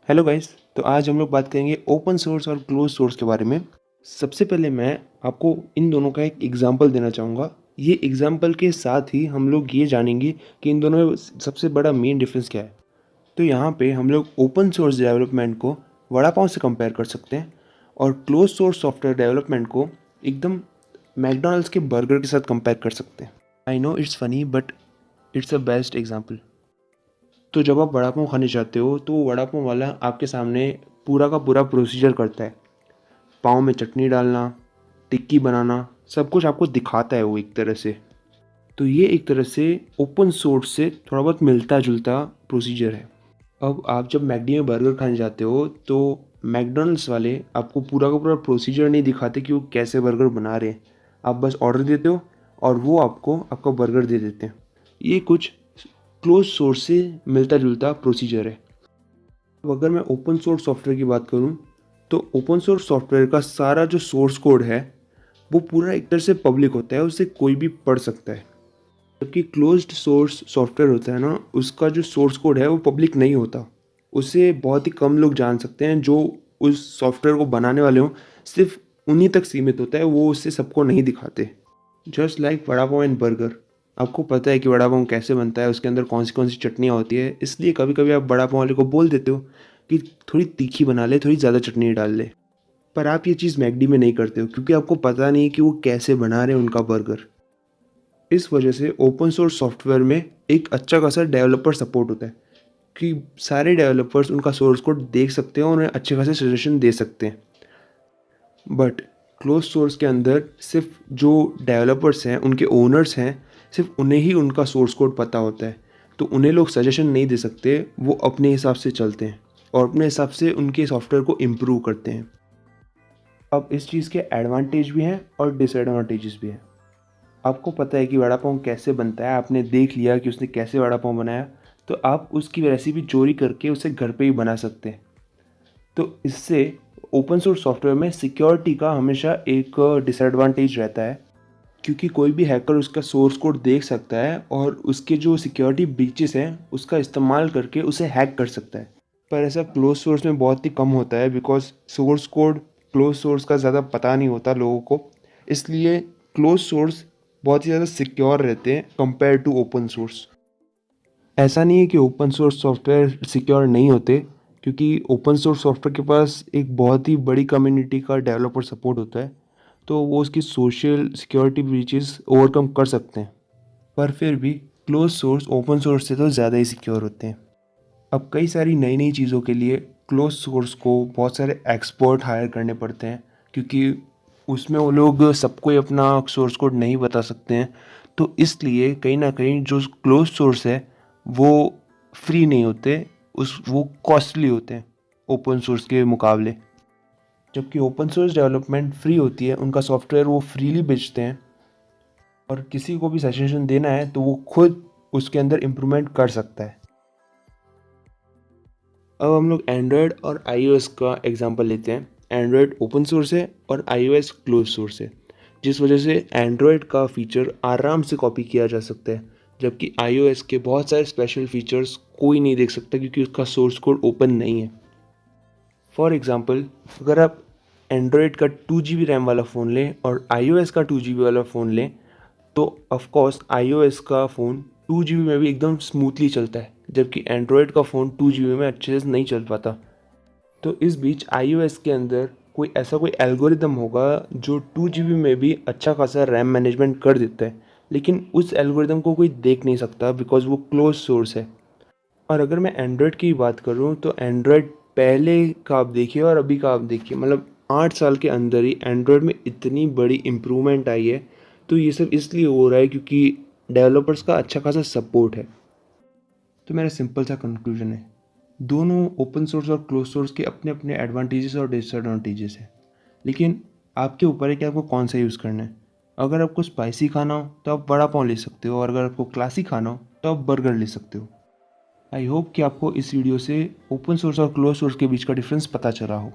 Hello guys. तो आज हम लोग बात करेंगे ओपन सोर्स और क्लोज सोर्स के बारे में। सबसे पहले मैं आपको इन दोनों का एक एग्जांपल देना चाहूँगा। ये एग्जांपल के साथ ही हम लोग ये जानेंगे कि इन दोनों में सबसे बड़ा मेन डिफरेंस क्या है। तो यहाँ पे हम लोग ओपन सोर्स डेवलपमेंट को वड़ा पाव से कंपेयर कर सकते हैं और क्लोज सोर्स सॉफ्टवेयर डेवलपमेंट को एकदम मैकडॉनल्ड्स के बर्गर के साथ कंपेयर कर सकते हैं। I know it's funny but it's a best example. तो जब आप वड़ा पाव खाने जाते हो तो वो वड़ा पाव वाला आपके सामने पूरा का पूरा प्रोसीजर करता है। पाव में चटनी डालना, टिक्की बनाना, सब कुछ आपको दिखाता है वो एक तरह से। तो ये एक तरह से ओपन सोर्स से थोड़ा बहुत मिलता जुलता प्रोसीजर है। अब आप जब मैकडी में बर्गर खाने जाते हो तो मैकडॉनल्ड्स वाले आपको पूरा का पूरा प्रोसीजर नहीं दिखाते कि वो कैसे बर्गर बना रहे हैं। आप बस ऑर्डर देते हो और वो आपको आपका बर्गर दे देते हैं। ये कुछ क्लोज सोर्स से मिलता जुलता प्रोसीजर है। अब अगर मैं ओपन सोर्स सॉफ्टवेयर की बात करूं तो ओपन सोर्स सॉफ्टवेयर का सारा जो सोर्स कोड है वो पूरा एक तरह से पब्लिक होता है, उसे कोई भी पढ़ सकता है। जबकि क्लोज्ड सोर्स सॉफ्टवेयर होता है ना, उसका जो सोर्स कोड है वो पब्लिक नहीं होता। उसे बहुत ही कम लोग जान सकते हैं, जो उस सॉफ्टवेयर को बनाने वाले हों सिर्फ उन्हीं तक सीमित होता है, वो उससे सबको नहीं दिखाते। Just like vada pav and burger. आपको पता है कि वड़ा पाव कैसे बनता है, उसके अंदर कौन सी चटनियाँ होती है, इसलिए कभी कभी आप वड़ा पाव वाले को बोल देते हो कि थोड़ी तीखी बना ले, थोड़ी ज़्यादा चटनी डाल ले। पर आप ये चीज़ मैकडी में नहीं करते हो क्योंकि आपको पता नहीं कि वो कैसे बना रहे हैं उनका बर्गर। इस वजह से ओपन सोर्स सॉफ्टवेयर में एक अच्छा खासा डेवलपर सपोर्ट होता है कि सारे डेवलपर्स उनका सोर्स कोड देख सकते हैं और उन्हें अच्छे खासे सजेशन दे सकते हैं। बट क्लोज सोर्स के अंदर सिर्फ जो डेवलपर्स हैं, उनके ओनर्स हैं, सिर्फ उन्हें ही उनका सोर्स कोड पता होता है। तो उन्हें लोग सजेशन नहीं दे सकते, वो अपने हिसाब से चलते हैं और अपने हिसाब से उनके सॉफ्टवेयर को इम्प्रूव करते हैं। अब इस चीज़ के एडवांटेज भी हैं और डिसएडवांटेजेस भी हैं। आपको पता है कि वड़ा पाव कैसे बनता है, आपने देख लिया कि उसने कैसे वड़ा पाव बनाया, तो आप उसकी रेसिपी चोरी करके उसे घर पे ही बना सकते हैं। तो इससे ओपन सोर्स सॉफ्टवेयर में सिक्योरिटी का हमेशा एक डिसएडवांटेज रहता है, क्योंकि कोई भी हैकर उसका सोर्स कोड देख सकता है और उसके जो सिक्योरिटी ब्रीचेस हैं उसका इस्तेमाल करके उसे हैक कर सकता है। पर ऐसा क्लोज सोर्स में बहुत ही कम होता है, because source code close source का ज़्यादा पता नहीं होता लोगों को। इसलिए क्लोज सोर्स बहुत ही ज़्यादा सिक्योर रहते हैं कंपेयर टू ओपन सोर्स। ऐसा नहीं है कि ओपन सोर्स सॉफ्टवेयर सिक्योर नहीं होते, क्योंकि ओपन सोर्स सॉफ्टवेयर के पास एक बहुत ही बड़ी कम्युनिटी का डेवलपर सपोर्ट होता है, तो वो उसकी सोशल सिक्योरिटी ब्रीचेस ओवरकम कर सकते हैं। पर फिर भी क्लोज सोर्स ओपन सोर्स से तो ज़्यादा ही सिक्योर होते हैं। अब कई सारी नई नई चीज़ों के लिए क्लोज सोर्स को बहुत सारे एक्सपर्ट हायर करने पड़ते हैं, क्योंकि उसमें वो लोग सबको ही अपना सोर्स कोड नहीं बता सकते हैं। तो इसलिए कहीं ना कहीं जो क्लोज सोर्स है वो फ्री नहीं होते, वो कॉस्टली होते हैं ओपन सोर्स के मुकाबले। जबकि ओपन सोर्स डेवलपमेंट फ्री होती है, उनका सॉफ्टवेयर वो फ्रीली बेचते हैं और किसी को भी सजेशन देना है तो वो खुद उसके अंदर इम्प्रूवमेंट कर सकता है। अब हम लोग एंड्रॉयड और आईओएस का एग्जांपल लेते हैं। एंड्रॉयड ओपन सोर्स है और आईओएस क्लोज सोर्स है, जिस वजह से एंड्रॉयड का फीचर आराम से कॉपी किया जा सकता है, जबकि आईओएस के बहुत सारे स्पेशल फीचर्स कोई नहीं देख सकता क्योंकि उसका सोर्स कोड ओपन नहीं है। फॉर एग्ज़ाम्पल, अगर आप एंड्रॉयड का 2 GB रैम वाला फ़ोन लें और iOS का 2 GB वाला फ़ोन लें, तो ऑफकोर्स iOS का फ़ोन 2 GB में भी एकदम स्मूथली चलता है, जबकि एंड्रॉयड का फ़ोन 2 GB में अच्छे से नहीं चल पाता। तो इस बीच iOS के अंदर कोई एल्गोरिदम होगा जो 2 GB में भी अच्छा खासा रैम मैनेजमेंट कर देता है, लेकिन उस एल्गोरिदम को कोई देख नहीं सकता बिकॉज वो क्लोज सोर्स है। और अगर मैं एंड्रॉयड की बात करूँ तो एंड्रॉयड पहले का आप देखिए और अभी का आप देखिए, मतलब 8 साल के अंदर ही एंड्रॉयड में इतनी बड़ी इम्प्रूवमेंट आई है। तो ये सब इसलिए हो रहा है क्योंकि डेवलपर्स का अच्छा खासा सपोर्ट है। तो मेरा सिंपल सा कंक्लूजन है, दोनों ओपन सोर्स और क्लोज सोर्स के अपने अपने एडवांटेजेस और डिसएडवांटेजेस हैं, लेकिन आपके ऊपर है कि आपको कौन सा यूज़ करना है। अगर आपको स्पाइसी खाना हो तो आप वड़ा पाव ले सकते हो, और अगर आपको क्लासी खाना हो तो आप बर्गर ले सकते हो। आई होप कि आपको इस वीडियो से ओपन सोर्स और क्लोज सोर्स के बीच का डिफरेंस पता चला हो।